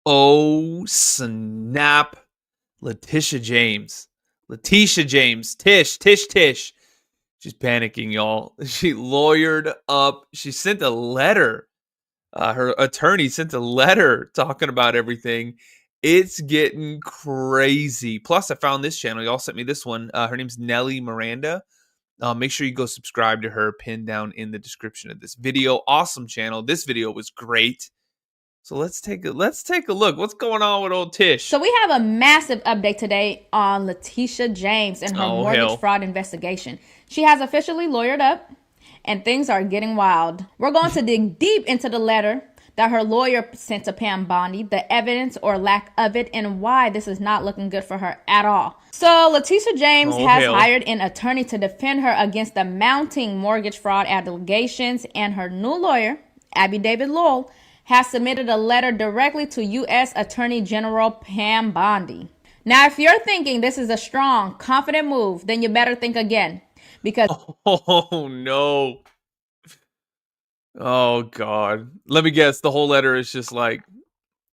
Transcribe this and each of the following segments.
Oh, snap. Letitia James. Tish. She's panicking, y'all. She lawyered up. She sent a letter. Her attorney sent a letter talking about everything. It's getting crazy. Plus, I found this channel. Y'all sent me this one. Her name's Nellie Miranda. Make sure you go subscribe to her, pinned down in the description of this video. Awesome channel. This video was great. So let's take a look. What's going on with old Tish? So we have a massive update today on Letitia James and her mortgage fraud investigation. She has officially lawyered up, and things are getting wild. We're going to dig deep into the letter that her lawyer sent to Pam Bondi, the evidence or lack of it, and why this is not looking good for her at all. So Letitia James has hired an attorney to defend her against the mounting mortgage fraud allegations, and her new lawyer, Abby David Lowell, has submitted a letter directly to U.S. Attorney General Pam Bondi. Now, if you're thinking this is a strong, confident move, then you better think again. Because oh no. Oh God. Let me guess, the whole letter is just like,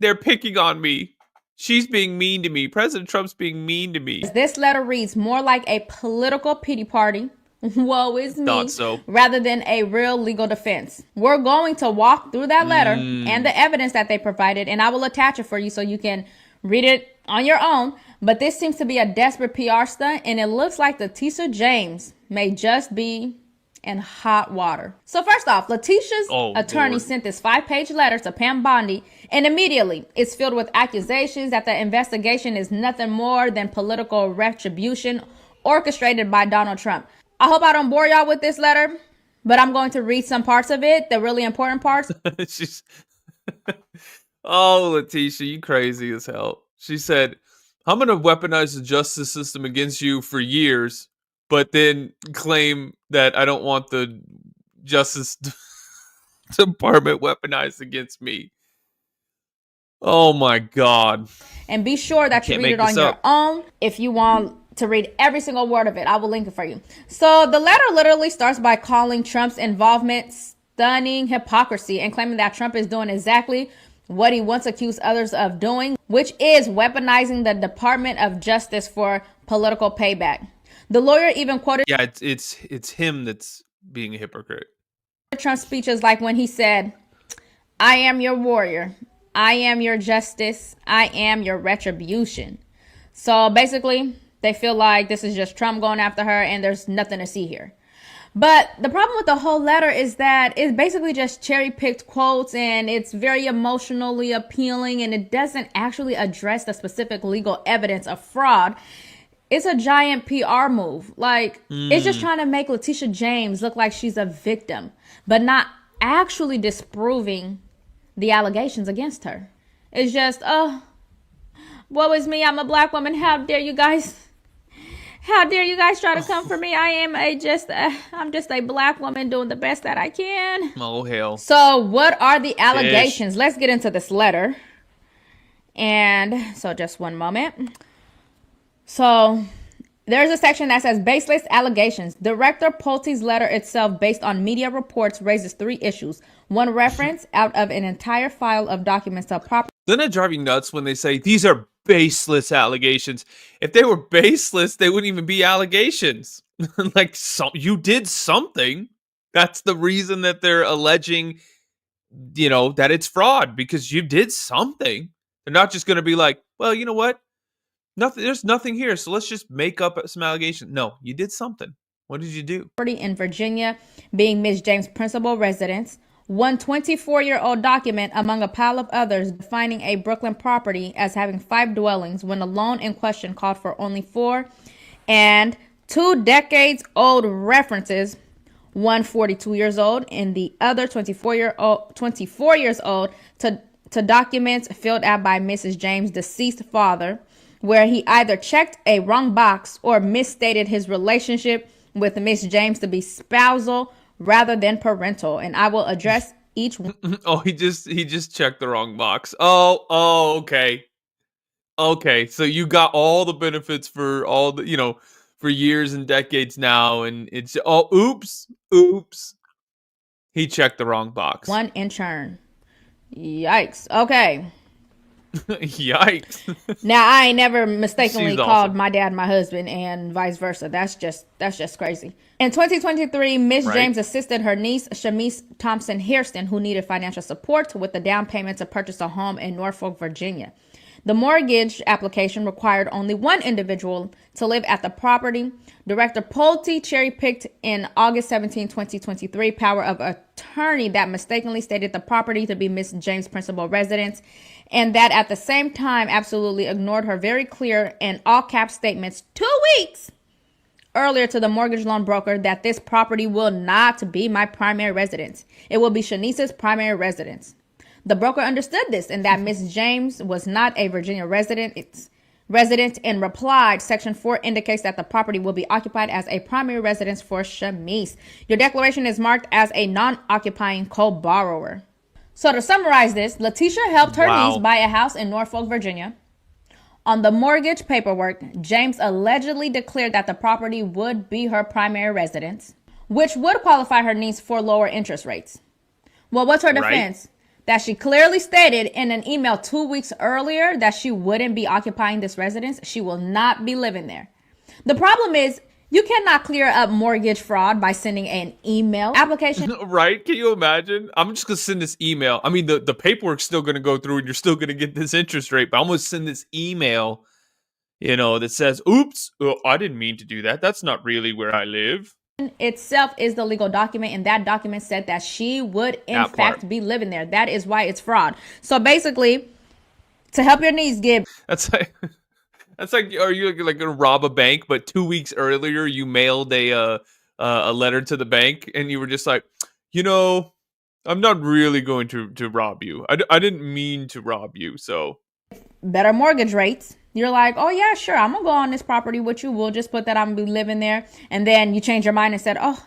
they're picking on me. She's being mean to me. President Trump's being mean to me. This letter reads more like a political pity party. Woe is me. Thought so. Rather than a real legal defense. We're going to walk through that letter and the evidence that they provided, and I will attach it for you so you can read it on your own. But this seems to be a desperate PR stunt, and it looks like Letitia James may just be in hot water. So first off, Letitia's attorney sent this 5-page letter to Pam Bondi, and immediately it's filled with accusations that the investigation is nothing more than political retribution orchestrated by Donald Trump. I hope I don't bore y'all with this letter, but I'm going to read some parts of it, the really important parts. Oh, Letitia, you crazy as hell. She said, I'm going to weaponize the justice system against you for years, but then claim that I don't want the Justice Department weaponized against me. Oh my God. And be sure that you read it on your own. If you want to read every single word of it, I will link it for you. So the letter literally starts by calling Trump's involvement stunning hypocrisy and claiming that Trump is doing exactly what he once accused others of doing, which is weaponizing the Department of Justice for political payback. The lawyer even quoted, yeah, it's him that's being a hypocrite. Trump's speeches like when he said, I am your warrior, I am your justice, I am your retribution. So basically, they feel like this is just Trump going after her and there's nothing to see here. But the problem with the whole letter is that it's basically just cherry-picked quotes, and it's very emotionally appealing, and it doesn't actually address the specific legal evidence of fraud. It's a giant PR move. Like, it's just trying to make Letitia James look like she's a victim, but not actually disproving the allegations against her. It's just, oh, woe is me, I'm a black woman. How dare you guys? How dare you guys try to come for me? I'm just a black woman doing the best that I can. Oh, hell. So what are the allegations? Let's get into this letter. And so just one moment. So there's a section that says baseless allegations. Director Pulte's letter itself, based on media reports, raises 3 issues. One reference out of an entire file of documents to proper. Doesn't it drive you nuts when they say these are baseless allegations? If they were baseless, they wouldn't even be allegations. Like, you did something. That's the reason that they're alleging, that it's fraud, because you did something. They're not just going to be like, well, you know what? There's nothing here, so let's just make up some allegations. No, you did something. What did you do? In Virginia, being Ms. James' principal residence. One 24-year-old document among a pile of others defining a Brooklyn property as having 5 dwellings when the loan in question called for only 4, and 2 decades-old references, one 42 years old and the other 24 years old, to documents filled out by Mrs. James' deceased father, where he either checked a wrong box or misstated his relationship with Miss James to be spousal rather than parental. And I will address each one. Oh, he just checked the wrong box. Oh, okay. Okay, so you got all the benefits for all the, for years and decades now, and it's, oops. He checked the wrong box. One in turn. Yikes. Okay. Yikes. Now, I ain't never mistakenly She's called awesome. my dad my husband and vice versa. That's just crazy. In 2023, Miss Right? James assisted her niece, Shamise Thompson Hairston, who needed financial support with the down payment to purchase a home in Norfolk, Virginia. The mortgage application required only one individual to live at the property. Director Pulte cherry-picked in August 17, 2023, power of attorney that mistakenly stated the property to be Miss James' principal residence, and that at the same time absolutely ignored her very clear and all-cap statements 2 weeks earlier to the mortgage loan broker that this property will not be my primary residence. It will be Shanice's primary residence. The broker understood this and that Miss James was not a Virginia resident and replied, Section 4 indicates that the property will be occupied as a primary residence for Shanice. Your declaration is marked as a non-occupying co-borrower. So to summarize this, Letitia helped her niece Wow. buy a house in Norfolk, Virginia. On the mortgage paperwork, James allegedly declared that the property would be her primary residence, which would qualify her niece for lower interest rates. Well, what's her Right? defense? That she clearly stated in an email 2 weeks earlier that she wouldn't be occupying this residence. She will not be living there. The problem is, you cannot clear up mortgage fraud by sending an email application. Right? Can you imagine? I'm just gonna send this email. I mean, the paperwork's still gonna go through and you're still gonna get this interest rate, but I'm gonna send this email, that says, oops, oh, I didn't mean to do that. That's not really where I live. Itself is the legal document, and that document said that she would in That part. fact be living there. That is why it's fraud. So basically, to help your niece get That's like that's like, are you like gonna rob a bank, but 2 weeks earlier you mailed a letter to the bank and you were just like, you know, I'm not really going to rob you. I didn't mean to rob you. So better mortgage rates, you're like, oh yeah, sure, I'm gonna go on this property with you. We'll just put that I'm gonna be living there. And then you change your mind and said, oh,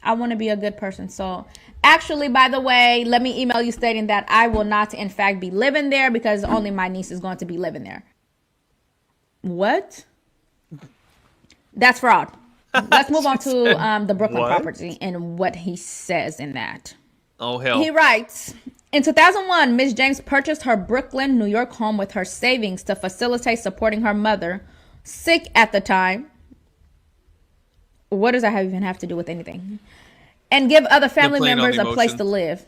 I want to be a good person. So actually, by the way, let me email you stating that I will not in fact be living there because only my niece is going to be living there. What? That's fraud. Let's move on she to said, the Brooklyn what? property and what he says in that. Oh He hell. writes, in 2001, Ms. James purchased her Brooklyn, New York home with her savings to facilitate supporting her mother, sick at the time. What does that even have to do with anything? And give other They're family playing on members the a place to emotions. live.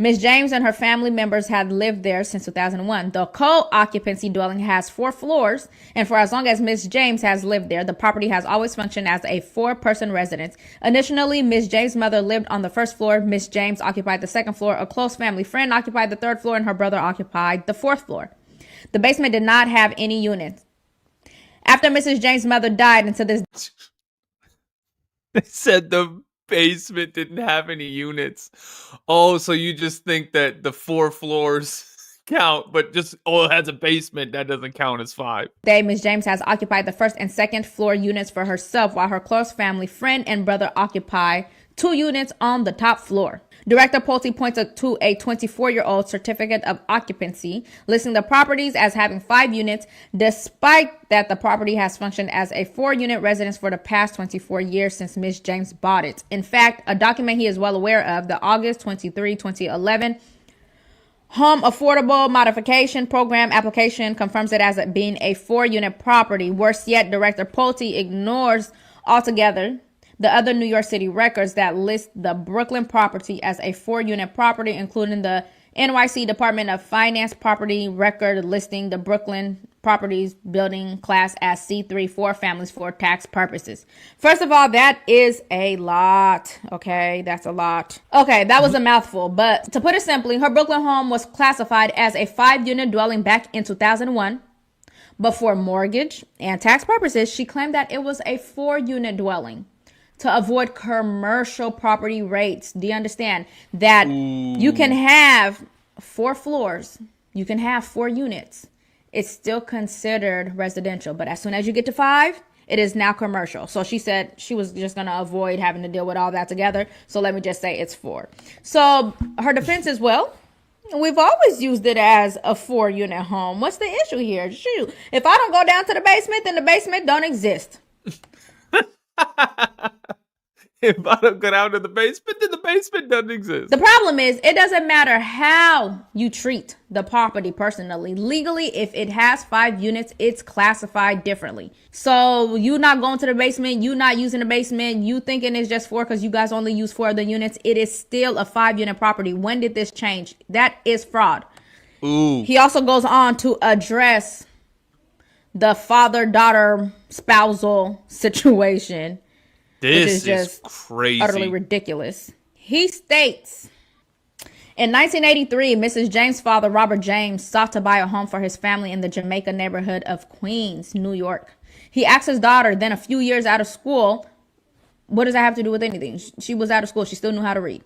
Ms. James and her family members had lived there since 2001. The co-occupancy dwelling has 4 floors, and for as long as Ms. James has lived there, the property has always functioned as a 4-person residence. Initially, Ms. James' mother lived on the first floor. Ms. James occupied the second floor. A close family friend occupied the third floor, and her brother occupied the fourth floor. The basement did not have any units. After Mrs. James' mother died, and to this They said the basement didn't have any units. Oh, so you just think that the 4 floors count, but just it has a basement that doesn't count as 5. day, Ms. James has occupied the first and second floor units for herself, while her close family friend and brother occupy 2 units on the top floor. Director Pulte pointed to a 24-year-old certificate of occupancy listing the properties as having 5 units, despite that the property has functioned as a 4-unit residence for the past 24 years since Ms. James bought it. In fact, a document he is well aware of, the August 23, 2011 Home Affordable Modification Program application, confirms it as being a 4-unit property. Worse yet, Director Pulte ignores altogether the other New York City records that list the Brooklyn property as a 4-unit property, including the NYC Department of Finance property record listing the Brooklyn properties building class as C3 for families for tax purposes. First of all, that is a lot. Okay, that's a lot. Okay, that was a mouthful, but to put it simply, her Brooklyn home was classified as a 5-unit dwelling back in 2001. But for mortgage and tax purposes, she claimed that it was a 4-unit dwelling to avoid commercial property rates. Do you understand that you can have 4 floors, you can have 4 units, it's still considered residential, but as soon as you get to 5, it is now commercial. So she said she was just going to avoid having to deal with all that together, so let me just say it's 4. So her defense is, well, we've always used it as a 4-unit home. What's the issue here? Shoot, if I don't go down to the basement, then the basement don't exist. If I don't go down to the basement, then the basement doesn't exist. The problem is, it doesn't matter how you treat the property personally. Legally, if it has 5 units, it's classified differently. So you not going to the basement, you not using the basement, you thinking it's just 4 because you guys only use 4 of the units. It is still a 5-unit property. When did this change? That is fraud. Ooh. He also goes on to address the father-daughter spousal situation. This is crazy. Utterly ridiculous. He states, in 1983, Mrs. James' father, Robert James, sought to buy a home for his family in the Jamaica neighborhood of Queens, New York. He asked his daughter, then a few years out of school, what does that have to do with anything? She was out of school. She still knew how to read.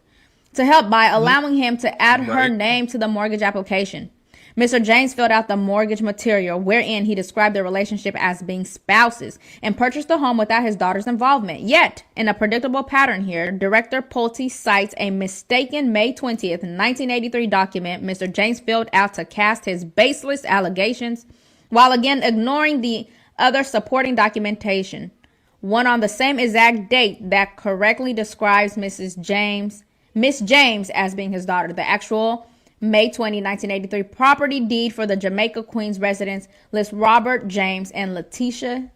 To help by allowing him to add her name to the mortgage application. Mr. James filled out the mortgage material wherein he described their relationship as being spouses and purchased the home without his daughter's involvement. Yet, in a predictable pattern here, Director Pulte cites a mistaken May 20th, 1983 document Mr. James filled out to cast his baseless allegations, while again ignoring the other supporting documentation, one on the same exact date that correctly describes Miss James as being his daughter. The actual May 20, 1983 property deed for the Jamaica Queens residence lists Robert James and Letitia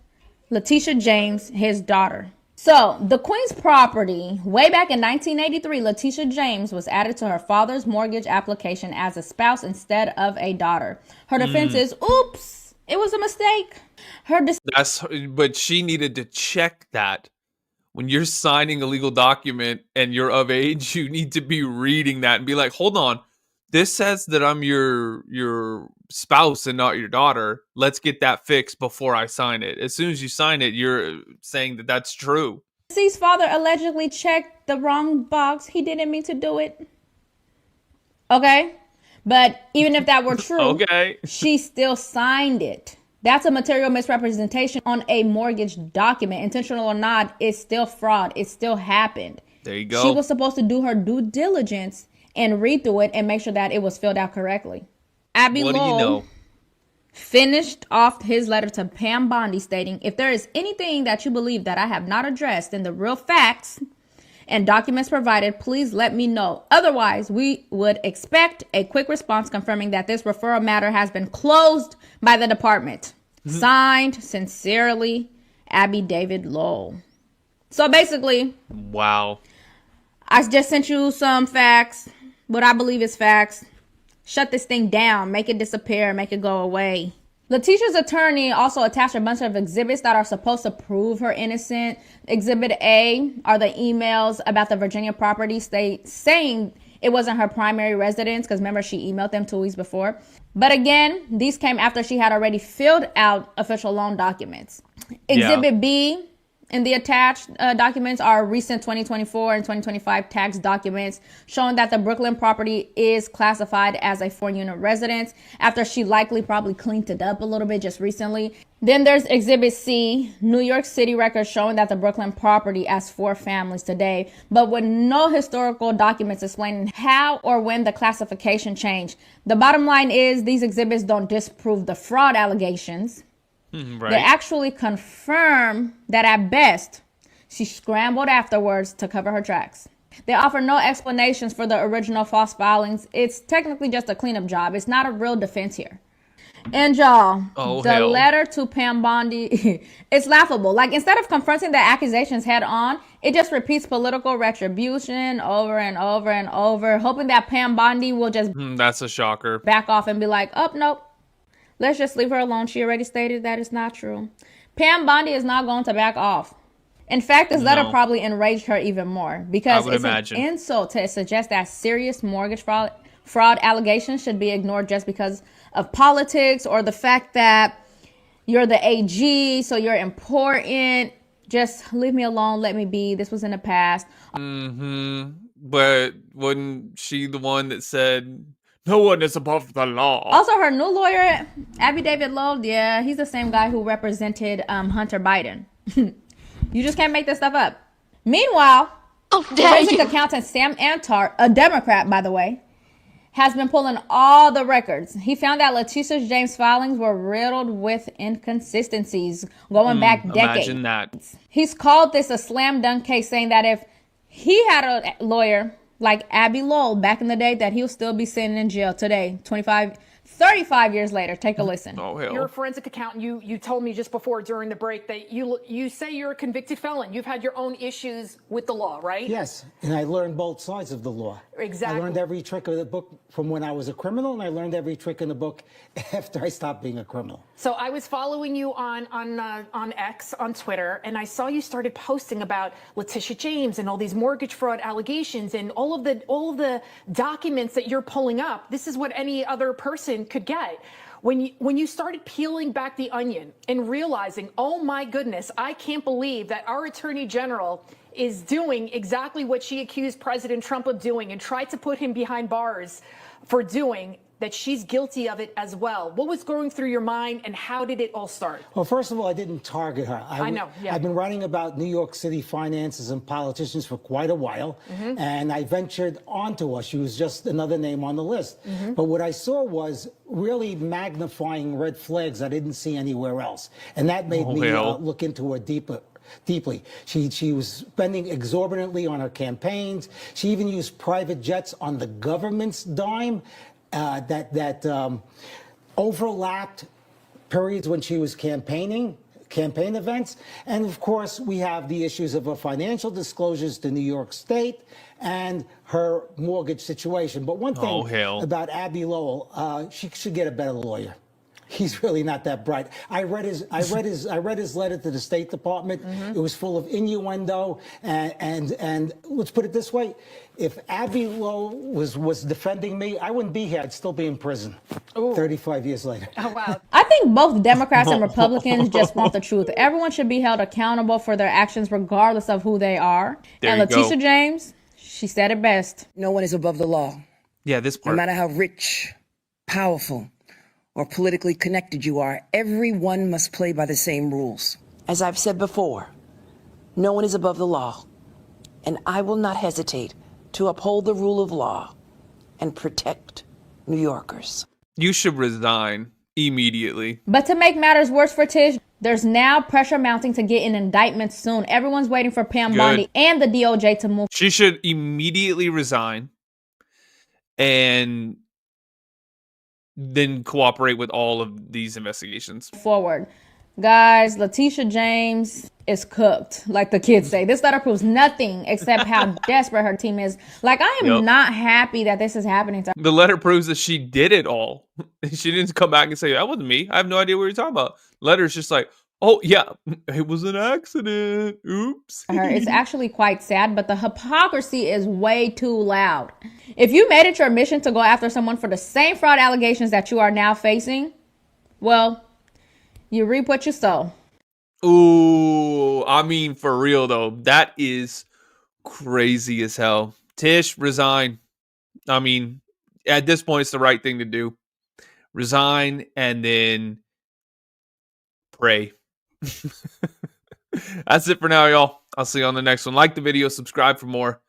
James, his daughter. So the Queens property, way back in 1983, Letitia James was added to her father's mortgage application as a spouse instead of a daughter. Her defense is, oops, it was a mistake. But she needed to check that. When you're signing a legal document and you're of age, you need to be reading that and be like, hold on. This says that I'm your spouse and not your daughter. Let's get that fixed before I sign it. As soon as you sign it, you're saying that that's true. Deceased's father allegedly checked the wrong box. He didn't mean to do it. Okay? But even if that were true, okay, she still signed it. That's a material misrepresentation on a mortgage document. Intentional or not, it's still fraud. It still happened. There you go. She was supposed to do her due diligence and read through it and make sure that it was filled out correctly. Abby Lowell finished off his letter to Pam Bondi stating, if there is anything that you believe that I have not addressed in the real facts and documents provided, please let me know. Otherwise, we would expect a quick response confirming that this referral matter has been closed by the department. Signed, sincerely, Abby David Lowell. So basically, wow. I just sent you some facts. What I believe is facts. Shut this thing down. Make it disappear. Make it go away. Letitia's attorney also attached a bunch of exhibits that are supposed to prove her innocent. Exhibit A are the emails about the Virginia property saying it wasn't her primary residence, because remember she emailed them 2 weeks before. But again, these came after she had already filled out official loan documents. Exhibit B in the attached documents are recent 2024 and 2025 tax documents showing that the Brooklyn property is classified as a 4-unit residence after she likely probably cleaned it up a little bit just recently. Then there's Exhibit C, New York City records showing that the Brooklyn property has 4 families today, but with no historical documents explaining how or when the classification changed. The bottom line is these exhibits don't disprove the fraud allegations. Right. They actually confirm that at best, she scrambled afterwards to cover her tracks. They offer no explanations for the original false filings. It's technically just a cleanup job. It's not a real defense here. And y'all, letter to Pam Bondi, it's laughable. Like, instead of confronting the accusations head on, it just repeats political retribution over and over and over, hoping that Pam Bondi will just that's a shocker. Back off and be like, oh, nope. Let's just leave her alone. She already stated that it's not true. Pam Bondi is not going to back off. In fact, this letter probably enraged her even more because it's an insult to suggest that serious mortgage fraud allegations should be ignored just because of politics or the fact that you're the AG, so you're important. Just leave me alone. Let me be. This was in the past. But wasn't she the one that said no one is above the law? Also, her new lawyer, Abby David Lowell, yeah, he's the same guy who represented Hunter Biden. You just can't make this stuff up. Meanwhile, forensic accountant Sam Antar, a Democrat, by the way, has been pulling all the records. He found that Letitia James' filings were riddled with inconsistencies going back decades. Imagine that. He's called this a slam dunk case, saying that if he had a lawyer like Abby Lowell back in the day, that he'll still be sitting in jail today, 35 years later. Take a listen. Oh, hell. You're a forensic accountant. You told me just before during the break that you say you're a convicted felon. You've had your own issues with the law, right? Yes, and I learned both sides of the law. Exactly. I learned every trick of the book from when I was a criminal, and I learned every trick in the book after I stopped being a criminal. So I was following you on X, on Twitter, and I saw you started posting about Letitia James and all these mortgage fraud allegations and all of the documents that you're pulling up. This is what any other person could get. When you started peeling back the onion and realizing, oh my goodness, I can't believe that our Attorney General is doing exactly what she accused President Trump of doing and tried to put him behind bars for doing, that she's guilty of it as well. What was going through your mind, and how did it all start? Well, first of all, I didn't target her. I know, yeah. I've been writing about New York City finances and politicians for quite a while, and I ventured onto her. She was just another name on the list. But what I saw was really magnifying red flags I didn't see anywhere else, and that made me look into her deeply. She was spending exorbitantly on her campaigns. She even used private jets on the government's dime that overlapped periods when she was campaign events. And of course, we have the issues of her financial disclosures to New York State and her mortgage situation. But one thing about Abby Lowell, she should get a better lawyer. He's really not that bright. I read his letter to the State Department. It was full of innuendo, and let's put it this way: if Abby Lowell was defending me, I wouldn't be here. I'd still be in prison. 35 years later. Oh wow! I think both Democrats and Republicans just want the truth. Everyone should be held accountable for their actions, regardless of who they are. And Letitia James, she said it best: no one is above the law. Yeah, this part. No matter how rich, powerful, or politically connected you are, everyone must play by the same rules. As I've said before, no one is above the law, and I will not hesitate to uphold the rule of law and protect New Yorkers. You should resign immediately. But to make matters worse for Tish, there's now pressure mounting to get an indictment soon. Everyone's waiting for Pam Bondi and the DOJ to move. She should immediately resign and then cooperate with all of these investigations forward. Guys, Letitia James is cooked, like the kids say. This letter proves nothing except how desperate her team is. Like, I am not happy that this is happening to her. The letter proves that she did it all. She didn't come back and say, that wasn't me. I have no idea what you're talking about. Letter's just like, oh, yeah, it was an accident. Oops. It's actually quite sad, but the hypocrisy is way too loud. If you made it your mission to go after someone for the same fraud allegations that you are now facing, well, you reap what you sow. Ooh, I mean, for real, though, that is crazy as hell. Tish, resign. I mean, at this point, it's the right thing to do. Resign and then pray. That's it for now, y'all. I'll see you on the next one. Like the video, subscribe for more.